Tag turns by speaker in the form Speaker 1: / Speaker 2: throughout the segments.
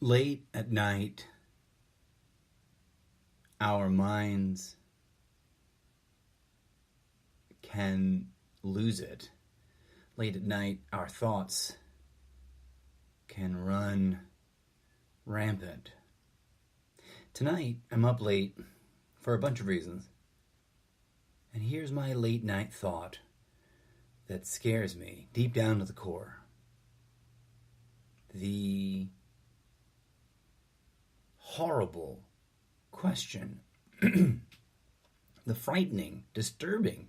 Speaker 1: Late at night, our minds can lose it. Late at night, our thoughts can run rampant. Tonight, I'm up late for a bunch of reasons. And here's my late night thought that scares me deep down to the core. The horrible question, the frightening, disturbing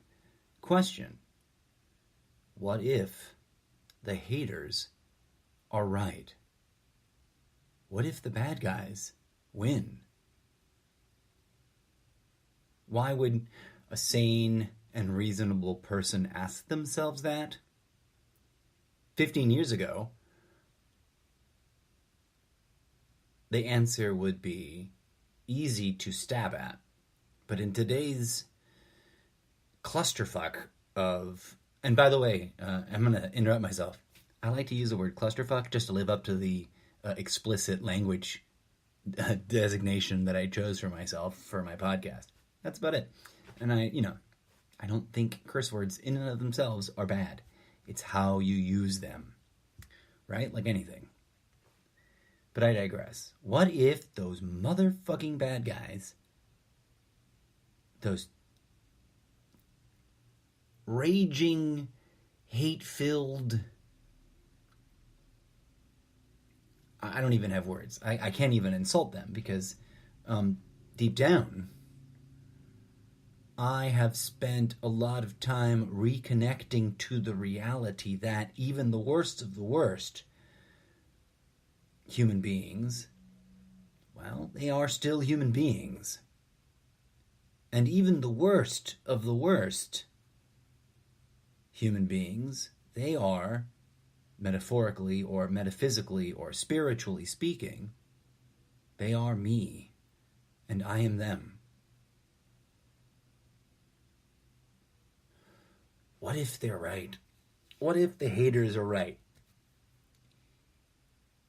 Speaker 1: question. What if the haters are right? What if the bad guys win? Why would a sane and reasonable person ask themselves that? 15 years ago, the answer would be easy to stab at. But in today's clusterfuck of... And by the way, I'm going to interrupt myself. I like to use the word clusterfuck just to live up to the explicit language designation that I chose for myself for my podcast. That's about it. And I don't think curse words in and of themselves are bad. It's how you use them, right? Like anything. But I digress. What if those motherfucking bad guys, those raging, hate-filled... I don't even have words. I can't even insult them because deep down, I have spent a lot of time reconnecting to the reality that even the worst of the worst human beings, well, they are still human beings. And even the worst of the worst human beings, they are, metaphorically or metaphysically or spiritually speaking, they are me, and I am them. What if they're right? What if the haters are right?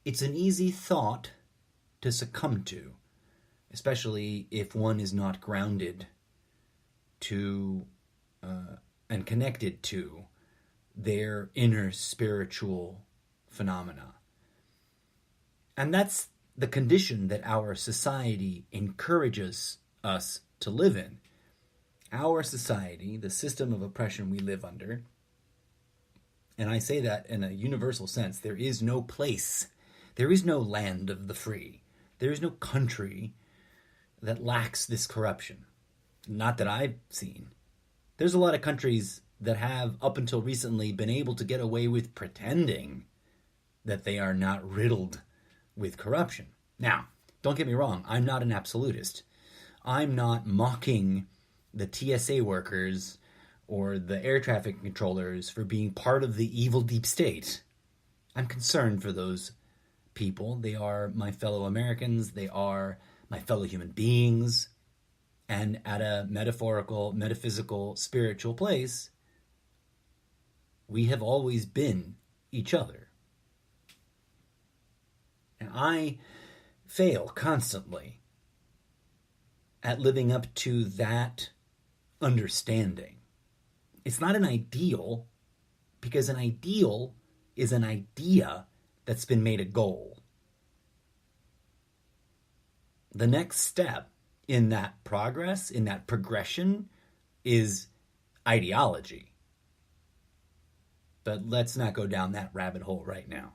Speaker 1: It's an easy thought to succumb to, especially if one is not grounded to and connected to their inner spiritual phenomena. And that's the condition that our society encourages us to live in. Our society, the system of oppression we live under, and I say that in a universal sense, there is no place, there is no land of the free, there is no country that lacks this corruption. Not that I've seen. There's a lot of countries that have, up until recently, been able to get away with pretending that they are not riddled with corruption. Now, don't get me wrong, I'm not an absolutist. I'm not mocking the TSA workers or the air traffic controllers for being part of the evil deep state. I'm concerned for those people. They are my fellow Americans. They are my fellow human beings. And at a metaphorical, metaphysical, spiritual place, we have always been each other. And I fail constantly at living up to that understanding. It's not an ideal, because an ideal is an idea that's been made a goal. The next step in that progress, in that progression, is ideology. But let's not go down that rabbit hole right now.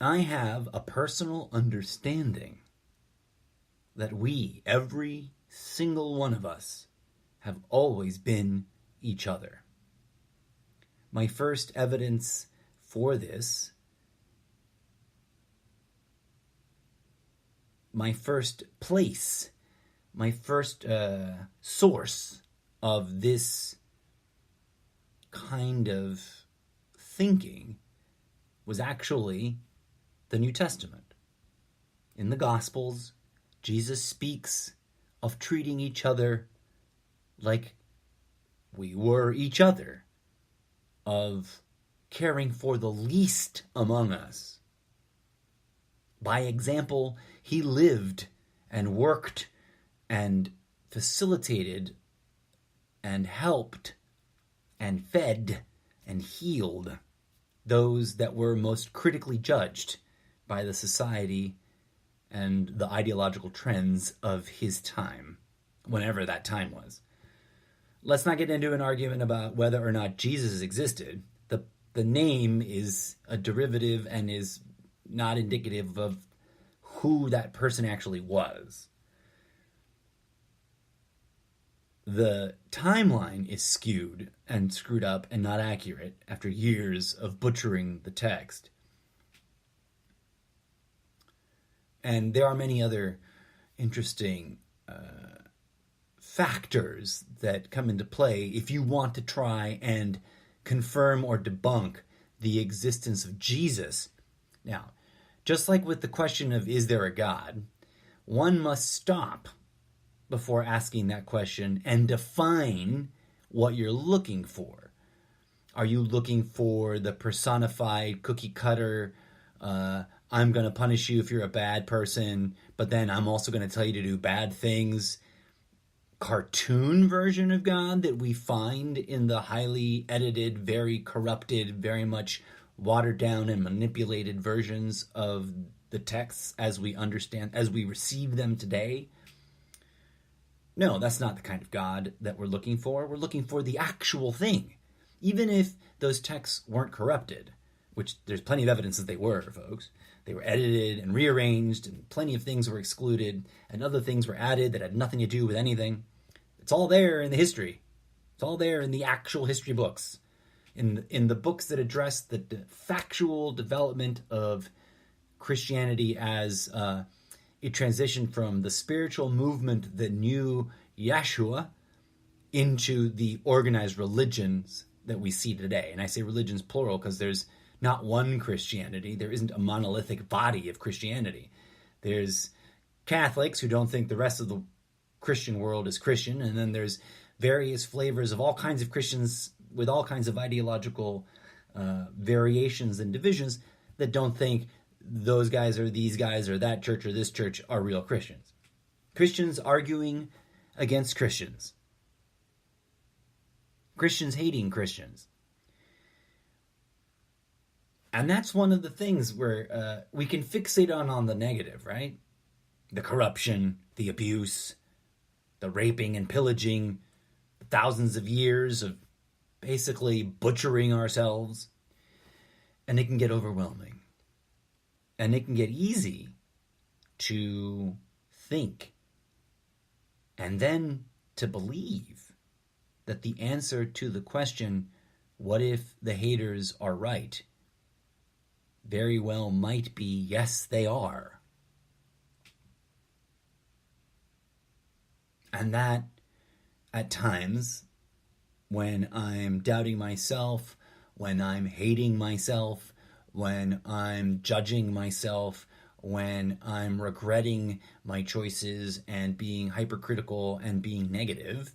Speaker 1: I have a personal understanding that we, every single one of us, have always been each other. My first evidence for this, my first place, my first source of this kind of thinking was actually the New Testament. In the Gospels, Jesus speaks of treating each other like we were each other, of caring for the least among us, By example, he lived and worked and facilitated and helped and fed and healed those that were most critically judged by the society and the ideological trends of his time, whenever that time was. Let's not get into an argument about whether or not Jesus existed. The name is a derivative and is not indicative of who that person actually was. The timeline is skewed and screwed up and not accurate after years of butchering the text. And there are many other interesting factors that come into play if you want to try and confirm or debunk the existence of Jesus. Now, just like with the question of is there a God, one must stop before asking that question and define what you're looking for. Are you looking for the personified cookie cutter, I'm going to punish you if you're a bad person, but then I'm also going to tell you to do bad things, cartoon version of God that we find in the highly edited, very corrupted, very much watered down and manipulated versions of the texts as we understand, as we receive them today? No, that's not the kind of God that we're looking for. We're looking for the actual thing. Even if those texts weren't corrupted, which there's plenty of evidence that they were, folks. They were edited and rearranged, and plenty of things were excluded, and other things were added that had nothing to do with anything. It's all there in the history. It's all there in the actual history books. In the books that address the factual development of Christianity as it transitioned from the spiritual movement that knew Yeshua into the organized religions that we see today. And I say religions plural because there's not one Christianity. There isn't a monolithic body of Christianity. There's Catholics who don't think the rest of the Christian world is Christian, and then there's various flavors of all kinds of Christians with all kinds of ideological variations and divisions that don't think those guys or these guys or that church or this church are real Christians. Christians arguing against Christians. Christians hating Christians. And that's one of the things where we can fixate on the negative, right? The corruption, the abuse, the raping and pillaging, thousands of years of basically butchering ourselves. And it can get overwhelming. And it can get easy to think and then to believe that the answer to the question, what if the haters are right, very well might be, yes, they are. And that, at times, when I'm doubting myself, when I'm hating myself, when I'm judging myself, when I'm regretting my choices and being hypercritical and being negative,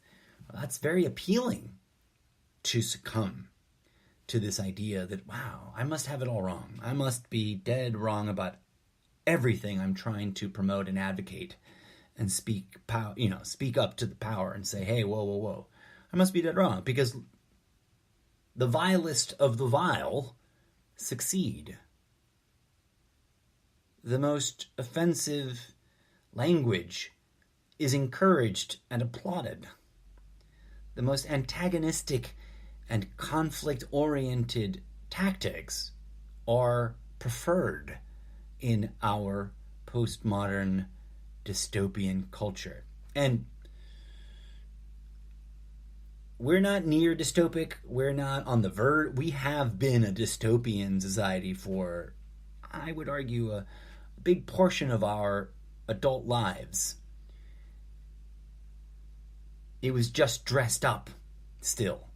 Speaker 1: that's very appealing to succumb to this idea that, wow, I must have it all wrong. I must be dead wrong about everything I'm trying to promote and advocate and speak up to the power and say, hey, whoa. I must be dead wrong because the vilest of the vile succeed. The most offensive language is encouraged and applauded. The most antagonistic and conflict-oriented tactics are preferred in our postmodern dystopian culture. And we're not near dystopic. We're not on the verge. We have been a dystopian society for, I would argue, a big portion of our adult lives. It was just dressed up still,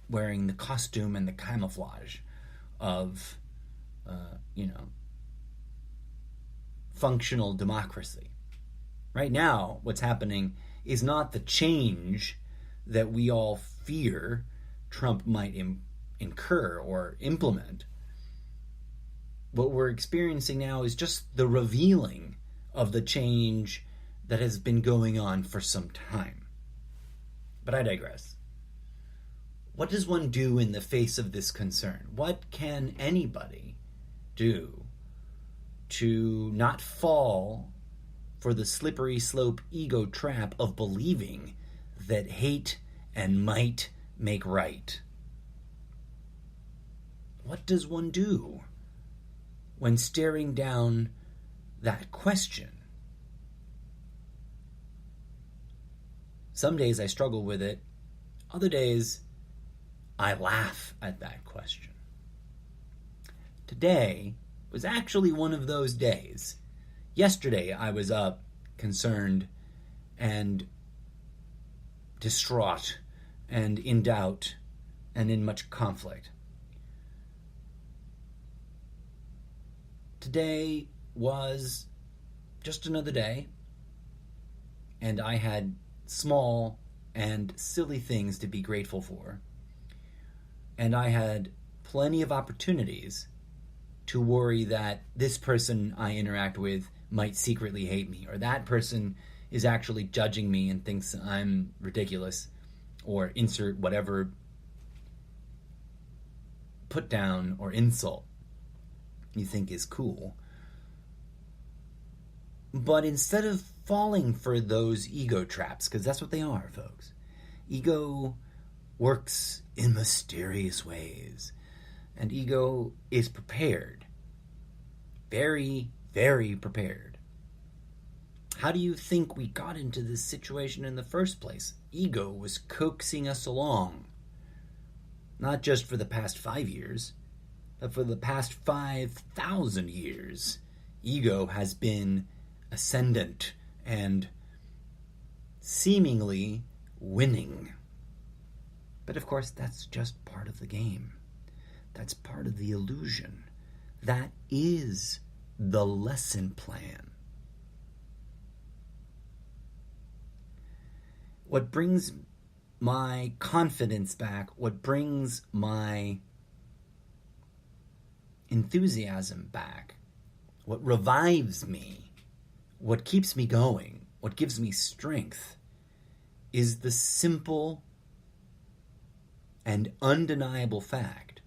Speaker 1: wearing the costume and the camouflage of, functional democracy. Right now, what's happening is not the change that we all fear Trump might incur or implement, what we're experiencing now is just the revealing of the change that has been going on for some time. But I digress. What does one do in the face of this concern? What can anybody do to not fall for the slippery slope ego trap of believing that hate and might make right? What does one do when staring down that question? Some days I struggle with it. Other days I laugh at that question. Today was actually one of those days. Yesterday I was up, concerned, and distraught, and in doubt, and in much conflict. Today was just another day, and I had small and silly things to be grateful for. And I had plenty of opportunities to worry that this person I interact with might secretly hate me, or that person is actually judging me and thinks I'm ridiculous, or insert whatever put down or insult you think is cool. But instead of falling for those ego traps, because that's what they are, folks, ego works in mysterious ways, and ego is prepared. Very, very prepared. How do you think we got into this situation in the first place? Ego was coaxing us along. Not just for the past 5 years, but for the past 5,000 years. Ego has been ascendant and seemingly winning. But of course, that's just part of the game. That's part of the illusion. That is the lesson plan. What brings my confidence back, what brings my enthusiasm back, what revives me, what keeps me going, what gives me strength, is the simple and undeniable fact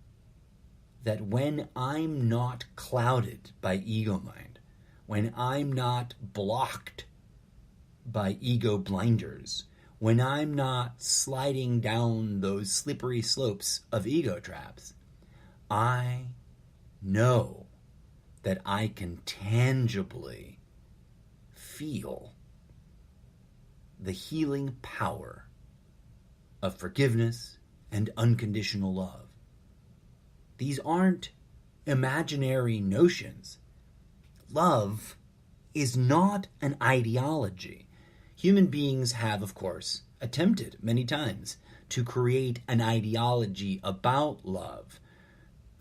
Speaker 1: that when I'm not clouded by ego mind, when I'm not blocked by ego blinders, when I'm not sliding down those slippery slopes of ego traps, I know that I can tangibly feel the healing power of forgiveness and unconditional love. These aren't imaginary notions. Love is not an ideology. Human beings have, of course, attempted many times to create an ideology about love.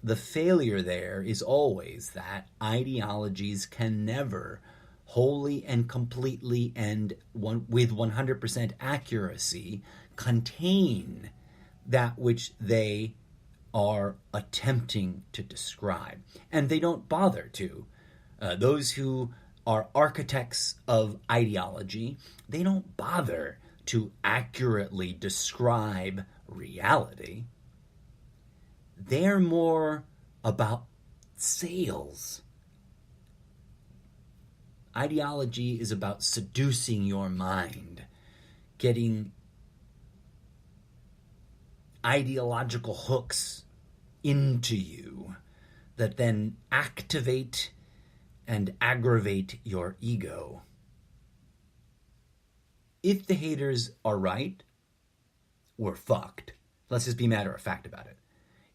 Speaker 1: The failure there is always that ideologies can never wholly and completely and with 100% accuracy contain that which they are attempting to describe. And they don't bother to. Those who are architects of ideology, they don't bother to accurately describe reality. They're more about sales. Ideology is about seducing your mind, getting ideological hooks into you that then activate and aggravate your ego. If the haters are right, we're fucked. Let's just be matter of fact about it.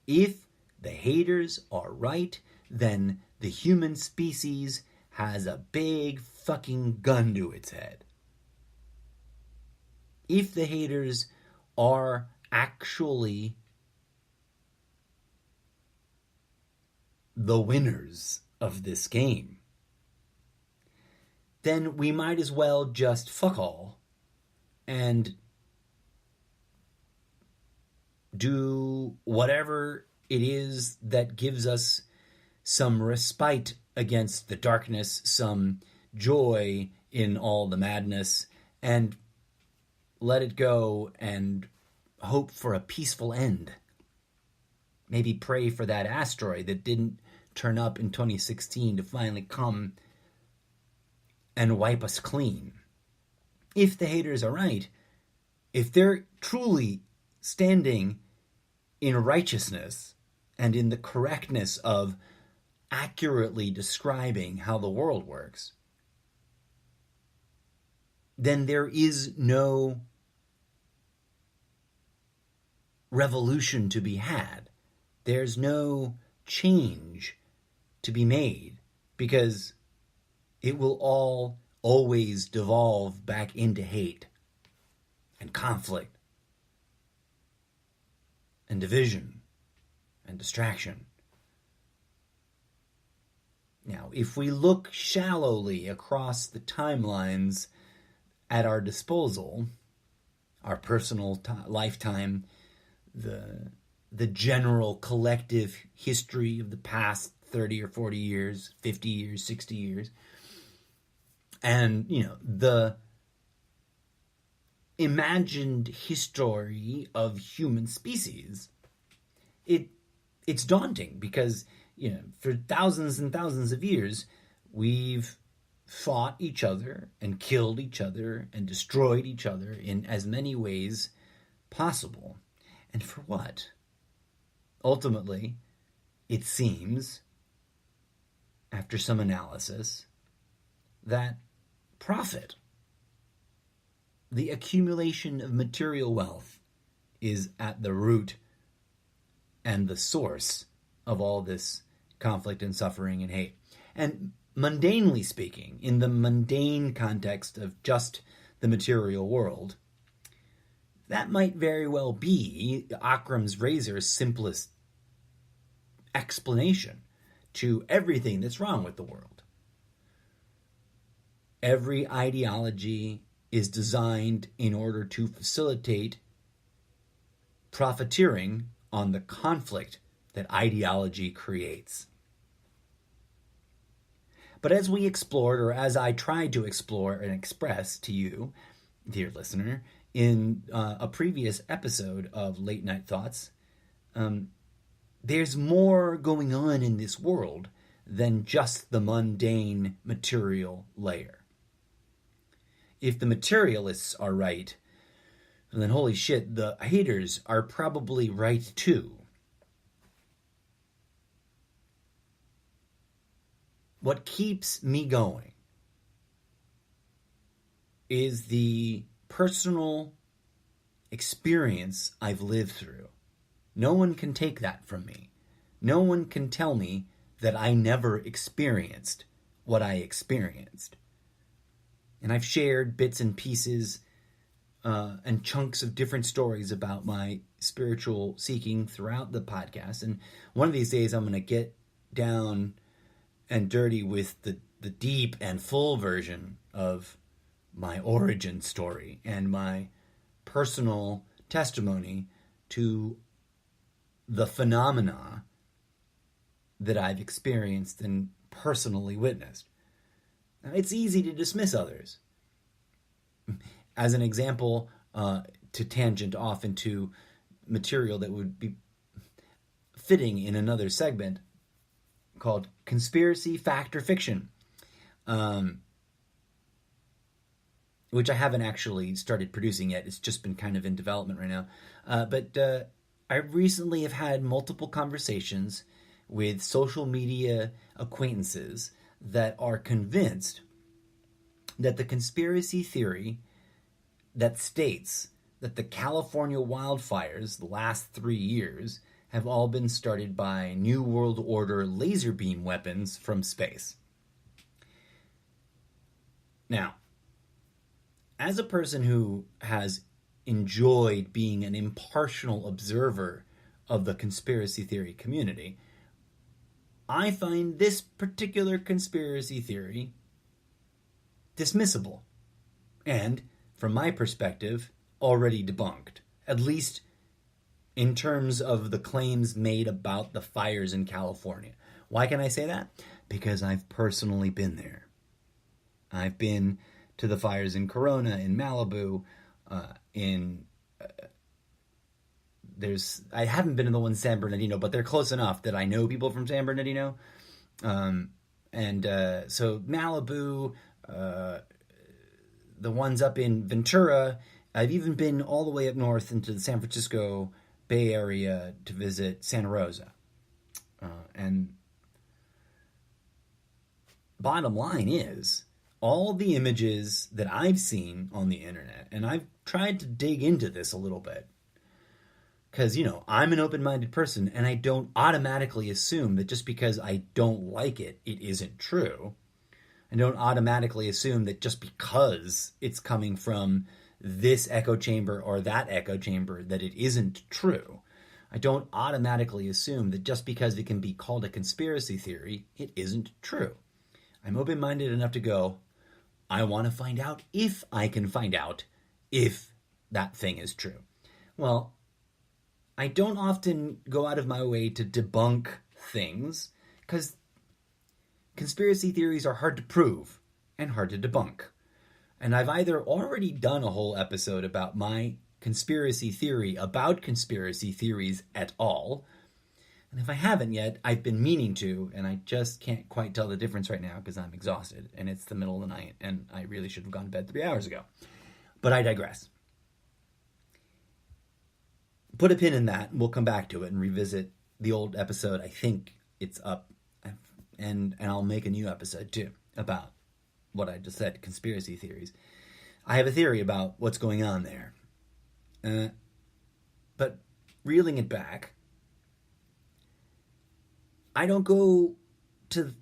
Speaker 1: If the haters are right, then the human species has a big fucking gun to its head. If the haters are actually the winners of this game, then we might as well just fuck all and do whatever it is that gives us some respite against the darkness, some joy in all the madness, and let it go and hope for a peaceful end. Maybe pray for that asteroid that didn't turn up in 2016 to finally come and wipe us clean. If the haters are right, if they're truly standing in righteousness and in the correctness of accurately describing how the world works, then there is no revolution to be had. There's no change to be made, because it will all always devolve back into hate and conflict and division and distraction. Now, if we look shallowly across the timelines at our disposal, our personal lifetime, the general collective history of the past 30 or 40 years, 50 years, 60 years, and, the imagined history of human species, it's daunting because, for thousands and thousands of years, we've fought each other and killed each other and destroyed each other in as many ways possible. And for what? Ultimately, it seems, after some analysis, that profit, the accumulation of material wealth, is at the root and the source of all this conflict and suffering and hate. And mundanely speaking, in the mundane context of just the material world, that might very well be Akram's razor's simplest explanation to everything that's wrong with the world. Every ideology is designed in order to facilitate profiteering on the conflict that ideology creates. But as we explored, or as I tried to explore and express to you, dear listener, in a previous episode of Late Night Thoughts, there's more going on in this world than just the mundane material layer. If the materialists are right, then holy shit, the haters are probably right too. What keeps me going is the personal experience I've lived through. No one can take that from me. No one can tell me that I never experienced what I experienced. And I've shared bits and pieces and chunks of different stories about my spiritual seeking throughout the podcast. And one of these days I'm going to get down and dirty with the deep and full version of my origin story and my personal testimony to the phenomena that I've experienced and personally witnessed. Now, it's easy to dismiss others. As an example, to tangent off into material that would be fitting in another segment called Conspiracy, Fact, or Fiction, which I haven't actually started producing yet. It's just been kind of in development right now. But I recently have had multiple conversations with social media acquaintances that are convinced that the conspiracy theory that states that the California wildfires the last 3 years have all been started by New World Order laser beam weapons from space. Now, as a person who has enjoyed being an impartial observer of the conspiracy theory community, I find this particular conspiracy theory dismissible and, from my perspective, already debunked, at least in terms of the claims made about the fires in California. Why can I say that? Because I've personally been there. I've been to the fires in Corona, in Malibu, in I haven't been in the one in San Bernardino, but they're close enough that I know people from San Bernardino. So Malibu, the ones up in Ventura. I've even been all the way up north into the San Francisco Bay Area to visit Santa Rosa. And bottom line is, all the images that I've seen on the internet, and I've tried to dig into this a little bit, because, I'm an open-minded person, and I don't automatically assume that just because I don't like it, it isn't true. I don't automatically assume that just because it's coming from this echo chamber or that echo chamber that it isn't true. I don't automatically assume that just because it can be called a conspiracy theory, it isn't true. I'm open-minded enough to go, I want to find out if I can find out if that thing is true. Well, I don't often go out of my way to debunk things because conspiracy theories are hard to prove and hard to debunk. And I've either already done a whole episode about my conspiracy theory about conspiracy theories at all, and if I haven't yet, I've been meaning to, and I just can't quite tell the difference right now because I'm exhausted, and it's the middle of the night, and I really should have gone to bed 3 hours ago. But I digress. Put a pin in that, and we'll come back to it and revisit the old episode. I think it's up, and I'll make a new episode too about what I just said, conspiracy theories. I have a theory about what's going on there. But reeling it back, I don't go to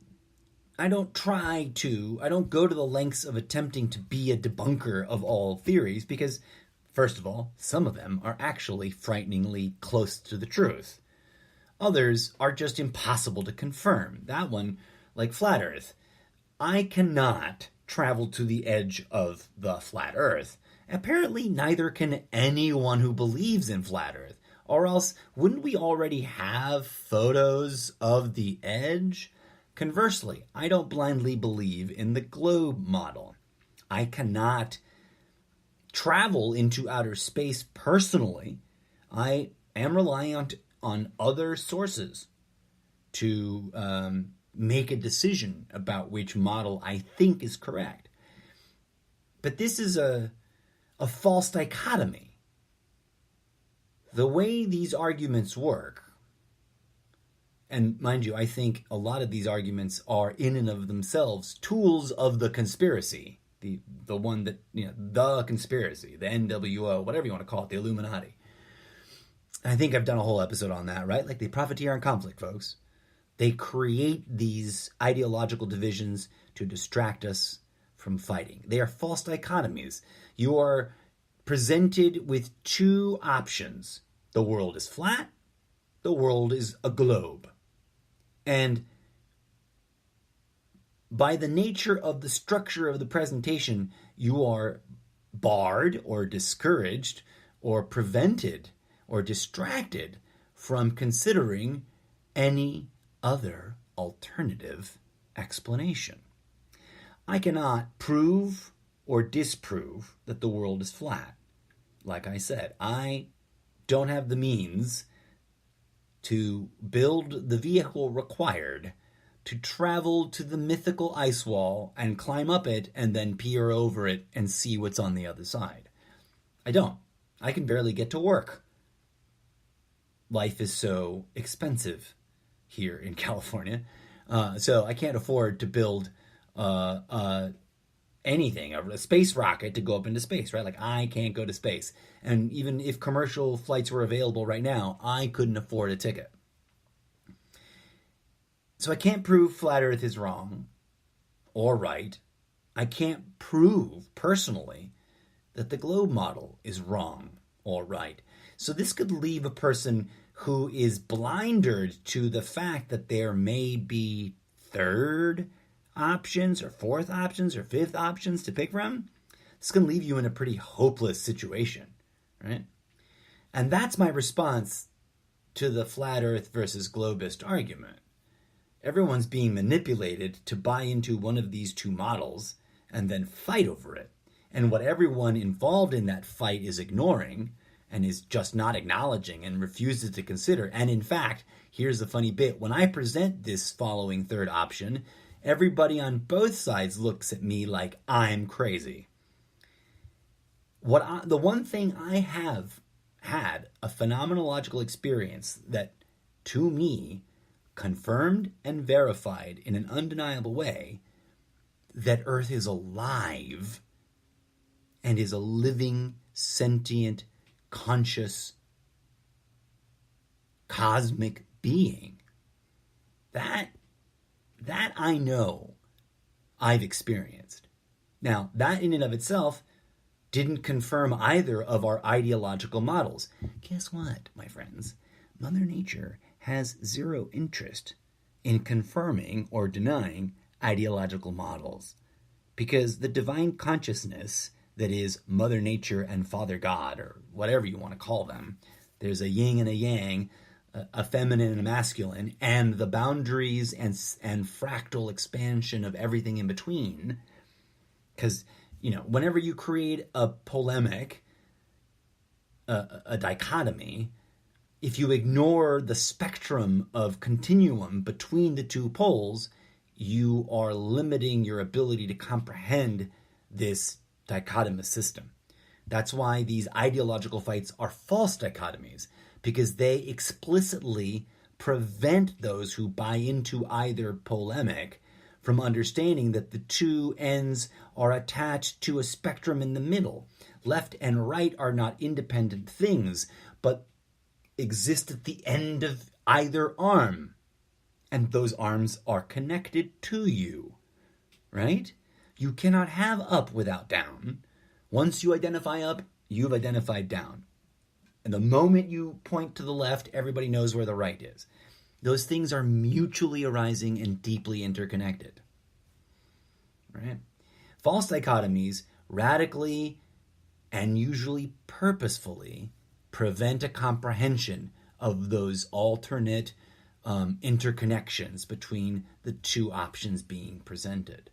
Speaker 1: the lengths of attempting to be a debunker of all theories because, first of all, some of them are actually frighteningly close to the truth. Others are just impossible to confirm. That one, like Flat Earth, I cannot travel to the edge of the Flat Earth. Apparently, neither can anyone who believes in Flat Earth. Or else, wouldn't we already have photos of the edge? Conversely, I don't blindly believe in the globe model. I cannot travel into outer space personally. I am relying on other sources to make a decision about which model I think is correct. But this is a false dichotomy. The way these arguments work, and mind you, I think a lot of these arguments are in and of themselves tools of the conspiracy, the one that, the conspiracy, the NWO, whatever you want to call it, the Illuminati. I think I've done a whole episode on that, right? Like, they profiteer on conflict, folks. They create these ideological divisions to distract us from fighting. They are false dichotomies. You are presented with two options. The world is flat. The world is a globe. And by the nature of the structure of the presentation, you are barred or discouraged or prevented or distracted from considering any other alternative explanation. I cannot prove or disprove that the world is flat. Like I said, I don't have the means to build the vehicle required to travel to the mythical ice wall and climb up it and then peer over it and see what's on the other side. I don't. I can barely get to work. Life is so expensive here in California, so I can't afford to build anything, a space rocket to go up into space, right? Like, I can't go to space. And even if commercial flights were available right now, I couldn't afford a ticket. So I can't prove Flat Earth is wrong or right. I can't prove personally that the globe model is wrong or right. So this could leave a person who is blinded to the fact that there may be third options or fourth options or fifth options to pick from. This can leave you in a pretty hopeless situation, right? And that's my response to the flat earth versus globist argument. Everyone's being manipulated to buy into one of these two models and then fight over it. And what everyone involved in that fight is ignoring and is just not acknowledging and refuses to consider. And in fact, here's the funny bit. When I present this following third option, everybody on both sides looks at me like I'm crazy. The one thing I have had a phenomenological experience that, to me, confirmed and verified in an undeniable way that Earth is alive and is a living, sentient, conscious, cosmic being. That I know I've experienced. Now, that in and of itself didn't confirm either of our ideological models. Guess what, my friends? Mother Nature has zero interest in confirming or denying ideological models, because the divine consciousness that is Mother Nature and Father God, or whatever you want to call them, there's a yin and a yang, a feminine and a masculine, and the boundaries and fractal expansion of everything in between. Because, whenever you create a polemic, a dichotomy, if you ignore the spectrum of continuum between the two poles, you are limiting your ability to comprehend this dichotomous system. That's why these ideological fights are false dichotomies, because they explicitly prevent those who buy into either polemic from understanding that the two ends are attached to a spectrum in the middle. Left and right are not independent things, but exist at the end of either arm. And those arms are connected to you, right? You cannot have up without down. Once you identify up, you've identified down. And the moment you point to the left, everybody knows where the right is. Those things are mutually arising and deeply interconnected. Right? False dichotomies radically and usually purposefully prevent a comprehension of those alternate interconnections between the two options being presented.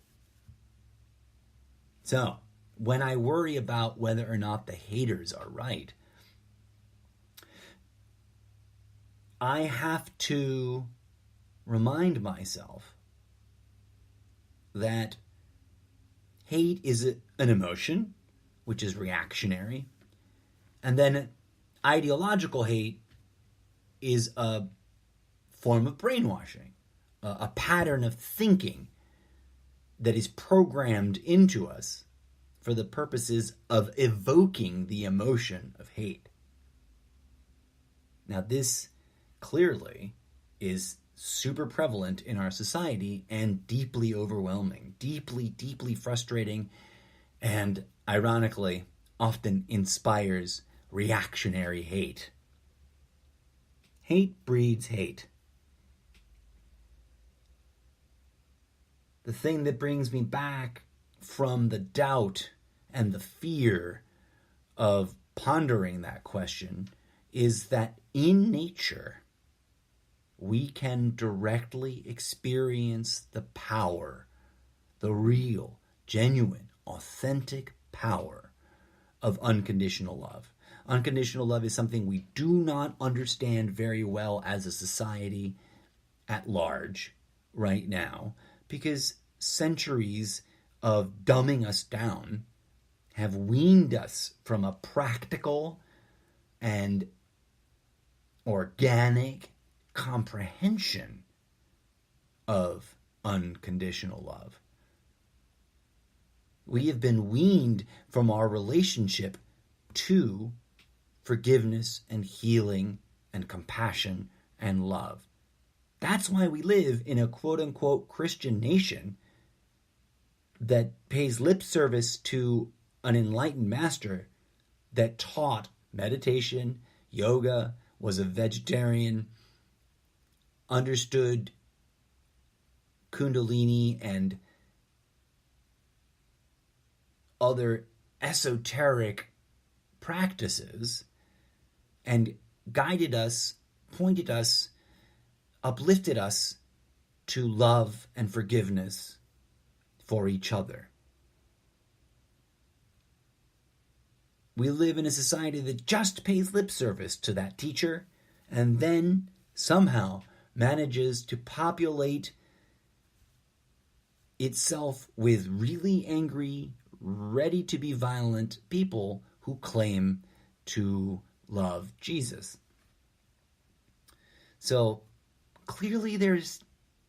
Speaker 1: So, when I worry about whether or not the haters are right, I have to remind myself that hate is an emotion, which is reactionary, and then ideological hate is a form of brainwashing, a pattern of thinking that is programmed into us for the purposes of evoking the emotion of hate. Now, this clearly is super prevalent in our society and deeply overwhelming, deeply, deeply frustrating, and ironically, often inspires reactionary hate. Hate breeds hate. The thing that brings me back from the doubt and the fear of pondering that question is that in nature, we can directly experience the power, the real, genuine, authentic power of unconditional love. Unconditional love is something we do not understand very well as a society at large right now, because centuries of dumbing us down have weaned us from a practical and organic comprehension of unconditional love. We have been weaned from our relationship to forgiveness and healing and compassion and love. That's why we live in a quote-unquote Christian nation that pays lip service to an enlightened master that taught meditation, yoga, was a vegetarian, understood Kundalini and other esoteric practices, and guided us, pointed us, uplifted us to love and forgiveness for each other. We live in a society that just pays lip service to that teacher and then somehow manages to populate itself with really angry, ready to be violent people who claim to love Jesus. So clearly there's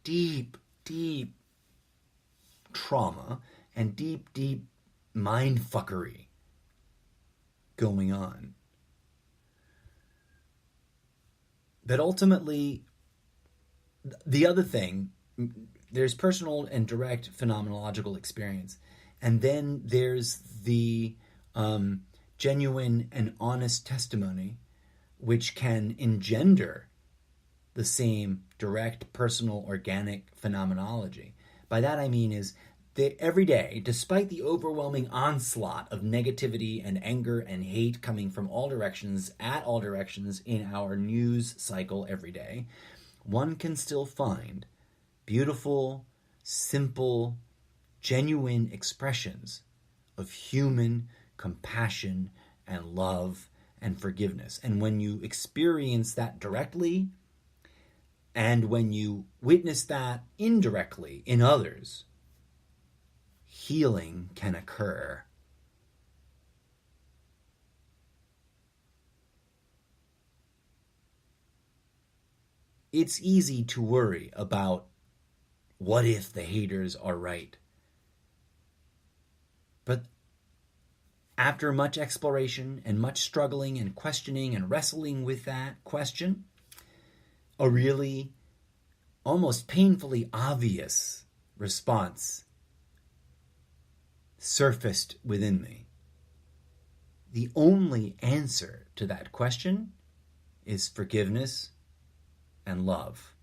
Speaker 1: deep, deep trauma and deep, deep mindfuckery going on. But ultimately, the other thing, there's personal and direct phenomenological experience. And then there's the genuine and honest testimony, which can engender the same direct, personal, organic phenomenology. By that I mean is that every day, despite the overwhelming onslaught of negativity and anger and hate coming from all directions, at all directions in our news cycle every day, one can still find beautiful, simple, genuine expressions of human compassion and love and forgiveness. And when you experience that directly, and when you witness that indirectly in others, healing can occur. It's easy to worry about what if the haters are right. But after much exploration and much struggling and questioning and wrestling with that question, a really almost painfully obvious response surfaced within me. The only answer to that question is forgiveness and love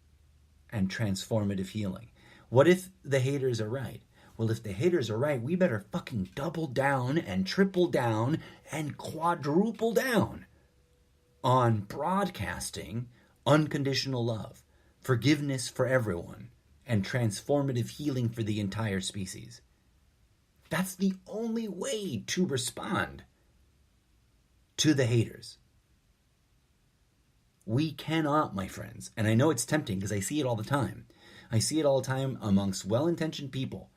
Speaker 1: and transformative healing. What if the haters are right? Well, if the haters are right, we better fucking double down and triple down and quadruple down on broadcasting unconditional love, forgiveness for everyone, and transformative healing for the entire species. That's the only way to respond to the haters. We cannot, my friends, and I know it's tempting because I see it all the time. I see it all the time amongst well-intentioned people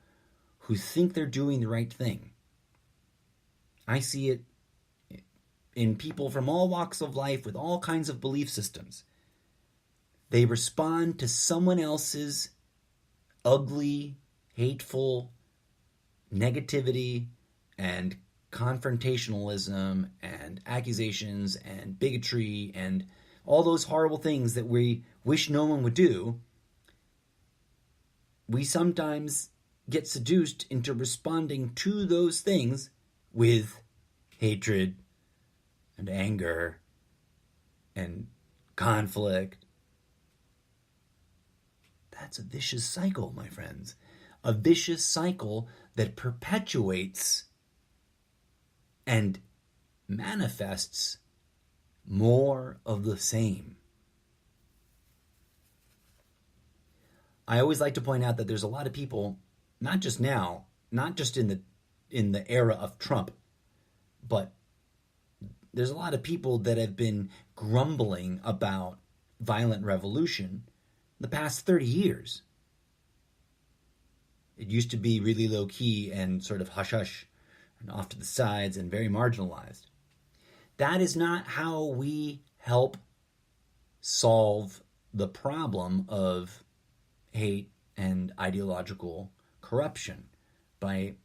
Speaker 1: who think they're doing the right thing. I see it in people from all walks of life with all kinds of belief systems. They respond to someone else's ugly, hateful negativity and confrontationalism and accusations and bigotry and all those horrible things that we wish no one would do. We sometimes get seduced into responding to those things with hatred and anger and conflict. That's a vicious cycle, my friends. A vicious cycle that perpetuates and manifests more of the same. I always like to point out that there's a lot of people, not just now, not just in the era of Trump, but there's a lot of people that have been grumbling about violent revolution the past 30 years. It used to be really low-key and sort of hush-hush and off to the sides and very marginalized. That is not how we help solve the problem of hate and ideological corruption, by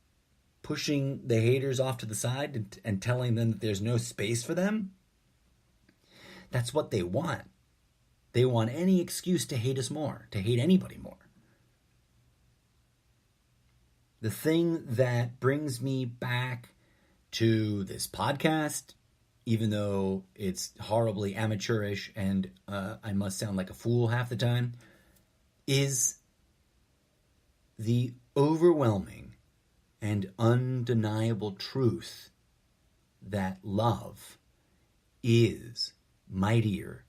Speaker 1: pushing the haters off to the side and telling them that there's no space for them. That's what they want. They want any excuse to hate us more, to hate anybody more. The thing that brings me back to this podcast, even though it's horribly amateurish and I must sound like a fool half the time, is the overwhelming and undeniable truth that love is mightier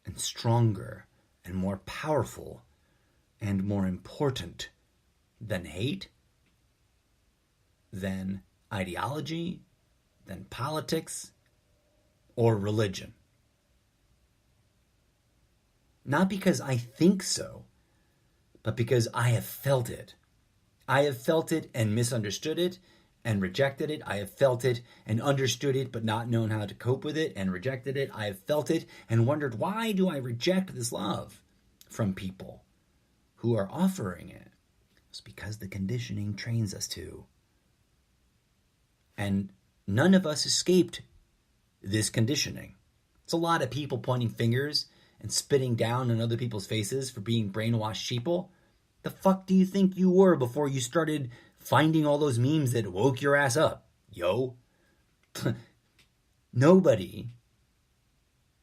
Speaker 1: and stronger and more powerful and more important than hate, than ideology, than politics, or religion. Not because I think so, but because I have felt it. I have felt it and misunderstood it and rejected it. I have felt it and understood it but not known how to cope with it and rejected it. I have felt it and wondered, why do I reject this love from people who are offering it? It's because the conditioning trains us to. And none of us escaped this conditioning. It's a lot of people pointing fingers and spitting down on other people's faces for being brainwashed sheeple. The fuck do you think you were before you started finding all those memes that woke your ass up, yo? Nobody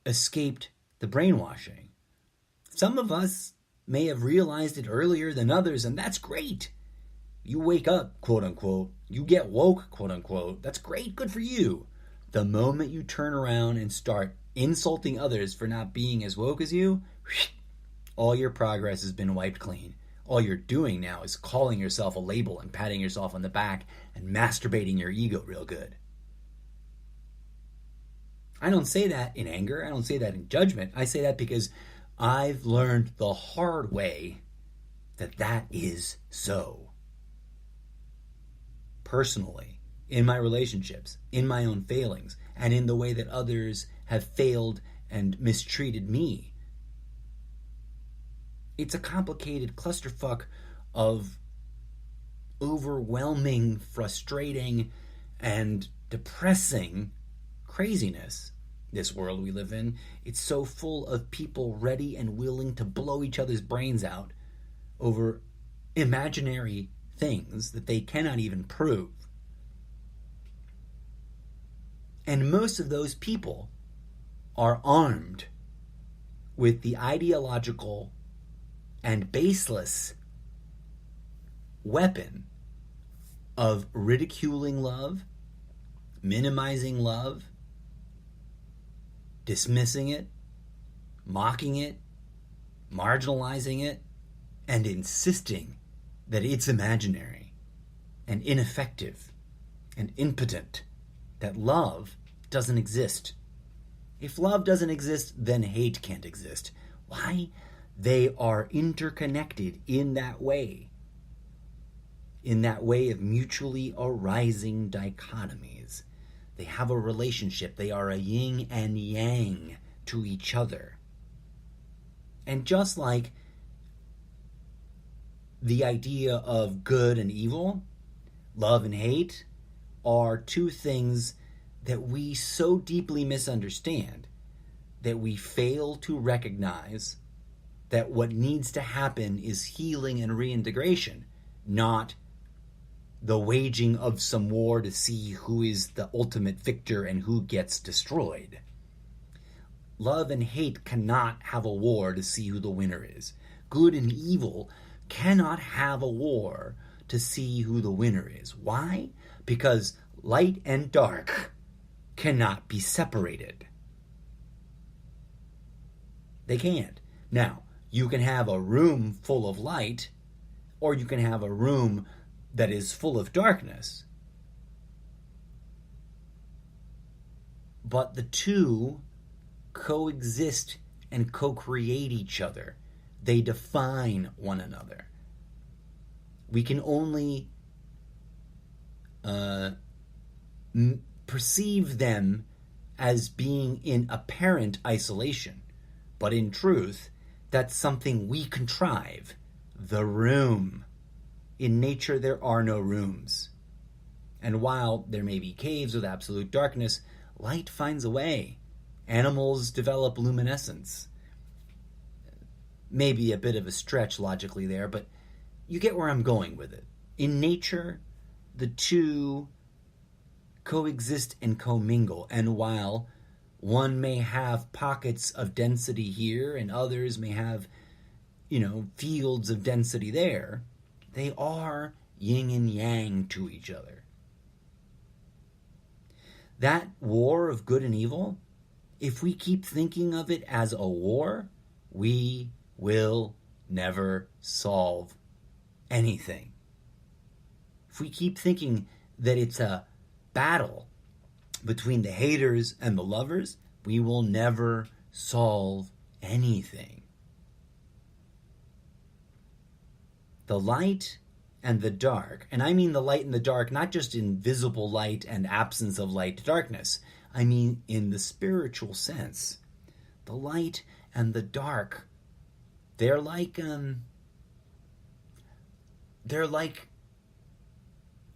Speaker 1: escaped the brainwashing. Some of us may have realized it earlier than others, and that's great. You wake up, quote unquote. You get woke, quote unquote. That's great. Good for you. The moment you turn around and start insulting others for not being as woke as you, all your progress has been wiped clean. All you're doing now is calling yourself a label and patting yourself on the back and masturbating your ego real good. I don't say that in anger. I don't say that in judgment. I say that because I've learned the hard way that that is so. Personally, in my relationships, in my own failings, and in the way that others have failed and mistreated me. It's a complicated clusterfuck of overwhelming, frustrating, and depressing craziness, this world we live in. It's so full of people ready and willing to blow each other's brains out over imaginary things that they cannot even prove. And most of those people are armed with the ideological and baseless weapon of ridiculing love, minimizing love, dismissing it, mocking it, marginalizing it, and insisting that it's imaginary and ineffective and impotent, that love doesn't exist. If love doesn't exist, then hate can't exist. Why? They are interconnected in that way of mutually arising dichotomies. They have a relationship. They are a yin and yang to each other. And just like the idea of good and evil, love and hate are two things that we so deeply misunderstand that we fail to recognize that what needs to happen is healing and reintegration, not the waging of some war to see who is the ultimate victor and who gets destroyed. Love and hate cannot have a war to see who the winner is. Good and evil cannot have a war to see who the winner is. Why? Because light and dark cannot be separated. They can't. Now, you can have a room full of light, or you can have a room that is full of darkness. But the two coexist and co-create each other. They define one another. We can only perceive them as being in apparent isolation. But in truth, that's something we contrive. The room. In nature, there are no rooms. And while there may be caves with absolute darkness, light finds a way. Animals develop luminescence. Maybe a bit of a stretch logically there, but you get where I'm going with it. In nature, the two coexist and commingle, and while one may have pockets of density here and others may have, fields of density there, they are yin and yang to each other. That war of good and evil, if we keep thinking of it as a war, we will never solve anything. If we keep thinking that it's a battle between the haters and the lovers, we will never solve anything. The light and the dark, and I mean the light and the dark, not just in visible light and absence of light, darkness. I mean in the spiritual sense. The light and the dark, they're like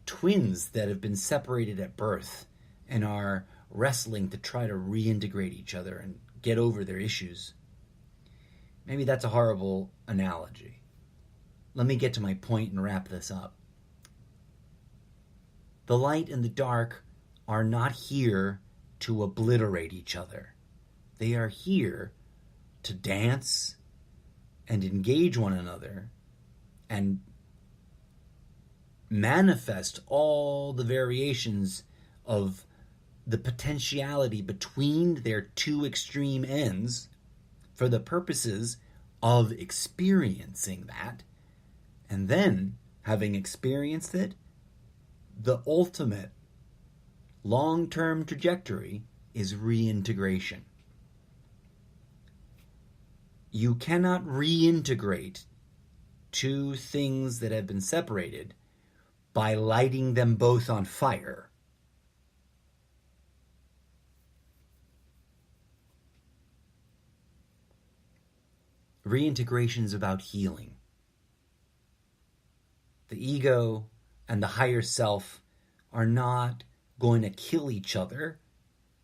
Speaker 1: twins that have been separated at birth and are wrestling to try to reintegrate each other and get over their issues. Maybe that's a horrible analogy. Let me get to my point and wrap this up. The light and the dark are not here to obliterate each other. They are here to dance and engage one another and manifest all the variations of the potentiality between their two extreme ends for the purposes of experiencing that. And then, having experienced it, the ultimate long-term trajectory is reintegration. You cannot reintegrate two things that have been separated by lighting them both on fire. Reintegration is about healing. The ego and the higher self are not going to kill each other.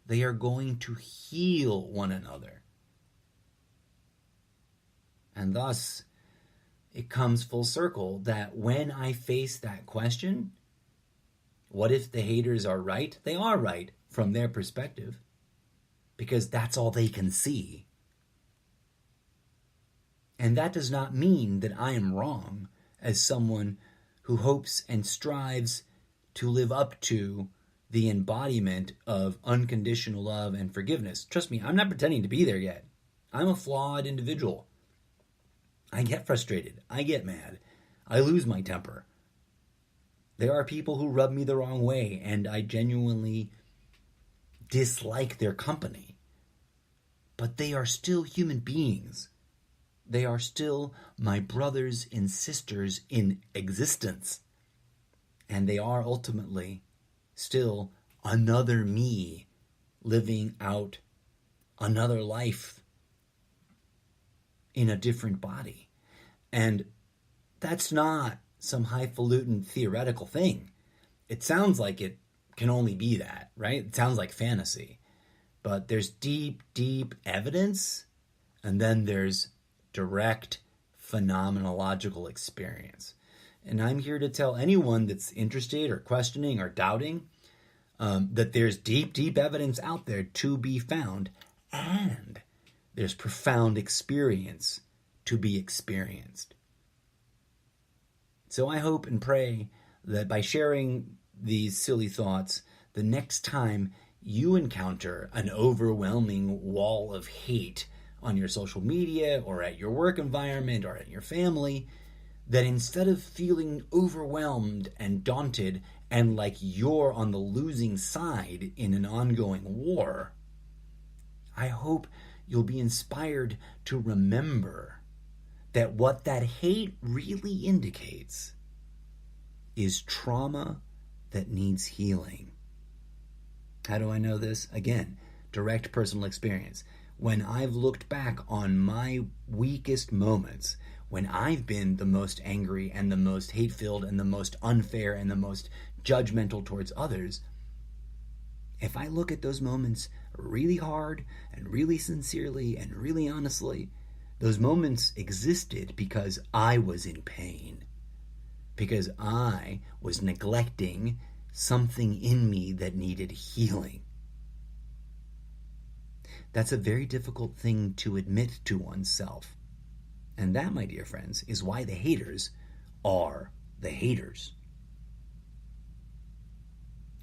Speaker 1: They are going to heal one another. And thus, it comes full circle that when I face that question, what if the haters are right? They are right from their perspective, because that's all they can see. And that does not mean that I am wrong as someone who hopes and strives to live up to the embodiment of unconditional love and forgiveness. Trust me, I'm not pretending to be there yet. I'm a flawed individual. I get frustrated. I get mad. I lose my temper. There are people who rub me the wrong way, and I genuinely dislike their company. But they are still human beings. They are still my brothers and sisters in existence. And they are ultimately still another me living out another life in a different body. And that's not some highfalutin theoretical thing. It sounds like it can only be that, right? It sounds like fantasy. But there's deep, deep evidence, and then there's direct phenomenological experience. And I'm here to tell anyone that's interested or questioning or doubting that there's deep, deep evidence out there to be found, and there's profound experience to be experienced. So I hope and pray that by sharing these silly thoughts, the next time you encounter an overwhelming wall of hate on your social media or at your work environment or at your family, that instead of feeling overwhelmed and daunted and like you're on the losing side in an ongoing war, I hope you'll be inspired to remember that what that hate really indicates is trauma that needs healing. How do I know this? Again, direct personal experience. When I've looked back on my weakest moments, when I've been the most angry and the most hate-filled and the most unfair and the most judgmental towards others, if I look at those moments really hard and really sincerely and really honestly, those moments existed because I was in pain, because I was neglecting something in me that needed healing. That's a very difficult thing to admit to oneself. And that, my dear friends, is why the haters are the haters.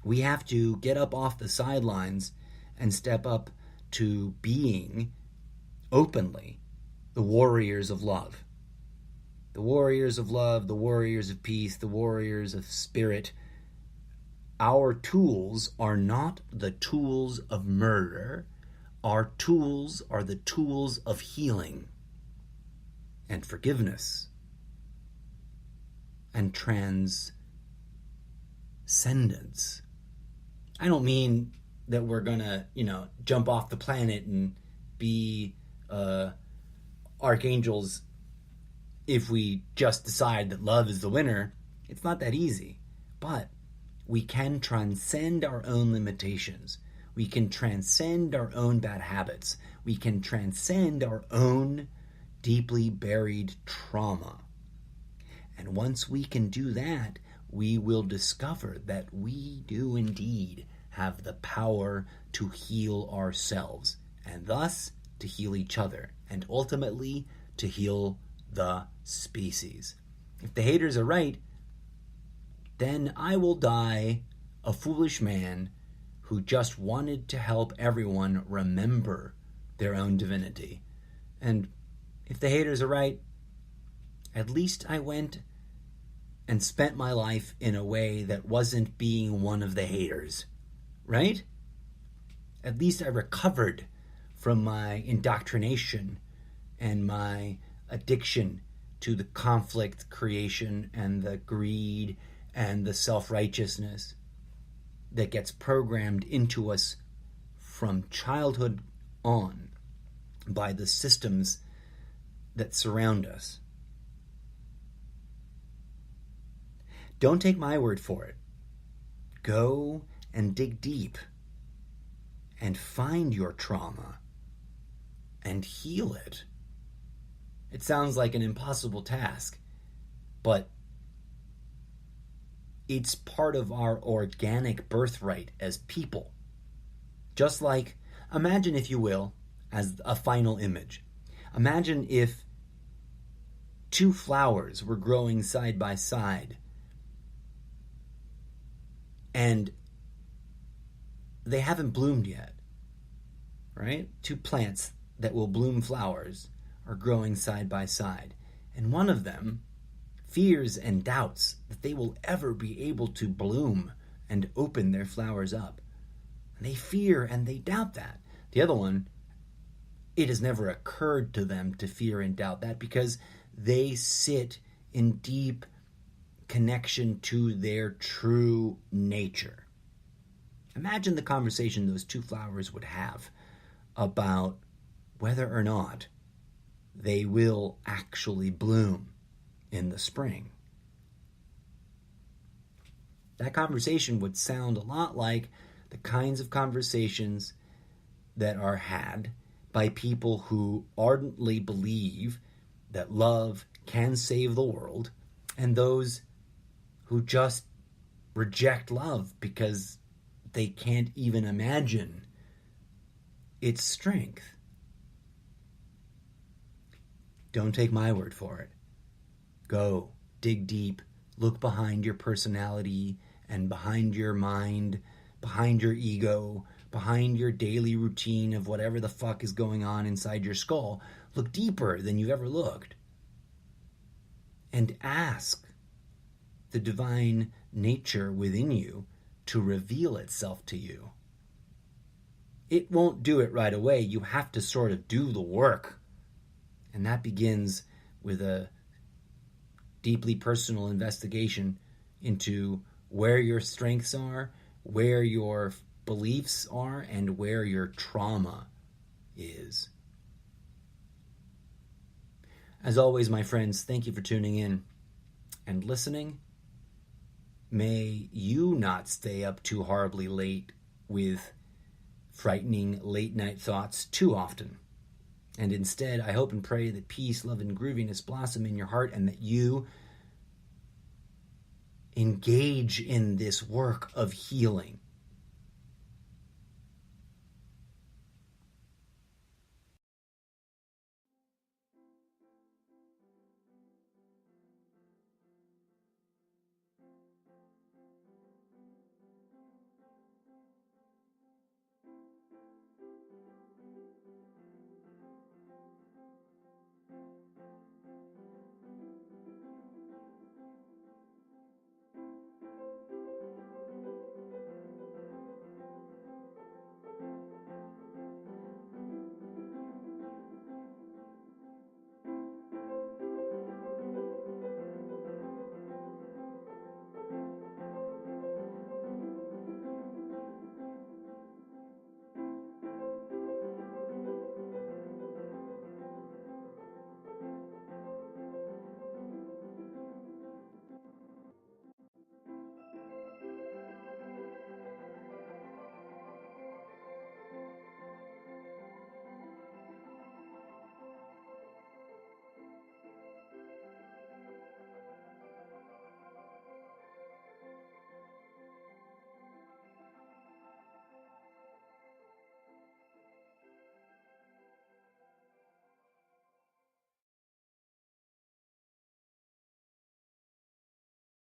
Speaker 1: We have to get up off the sidelines and step up to being openly the warriors of love. the warriors of love, the warriors of peace, the warriors of spirit. Our tools are not the tools of murder. Our tools are the tools of healing and forgiveness and transcendence. I don't mean that we're gonna, jump off the planet and be archangels if we just decide that love is the winner. It's not that easy. But we can transcend our own limitations. We can transcend our own bad habits. We can transcend our own deeply buried trauma. And once we can do that, we will discover that we do indeed have the power to heal ourselves, and thus to heal each other, and ultimately to heal the species. If the haters are right, then I will die a foolish man who just wanted to help everyone remember their own divinity. And if the haters are right, at least I went and spent my life in a way that wasn't being one of the haters, right? At least I recovered from my indoctrination and my addiction to the conflict creation and the greed and the self-righteousness that gets programmed into us from childhood on by the systems that surround us. Don't take my word for it. Go and dig deep and find your trauma and heal it. It sounds like an impossible task, but it's part of our organic birthright as people. Just like, imagine, if you will, as a final image. Imagine if two flowers were growing side by side and they haven't bloomed yet, right? Two plants that will bloom flowers are growing side by side. And one of them fears and doubts that they will ever be able to bloom and open their flowers up. And they fear and they doubt that. The other one, it has never occurred to them to fear and doubt that because they sit in deep connection to their true nature. Imagine the conversation those two flowers would have about whether or not they will actually bloom in the spring. That conversation would sound a lot like the kinds of conversations that are had by people who ardently believe that love can save the world, and those who just reject love because they can't even imagine its strength. Don't take my word for it. Go, dig deep, look behind your personality and behind your mind, behind your ego, behind your daily routine of whatever the fuck is going on inside your skull. Look deeper than you've ever looked. And ask the divine nature within you to reveal itself to you. It won't do it right away. You have to sort of do the work. And that begins with a deeply personal investigation into where your strengths are, where your beliefs are, and where your trauma is. As always, my friends, thank you for tuning in and listening. May you not stay up too horribly late with frightening late-night thoughts too often. And instead, I hope and pray that peace, love, and grooviness blossom in your heart, and that you engage in this work of healing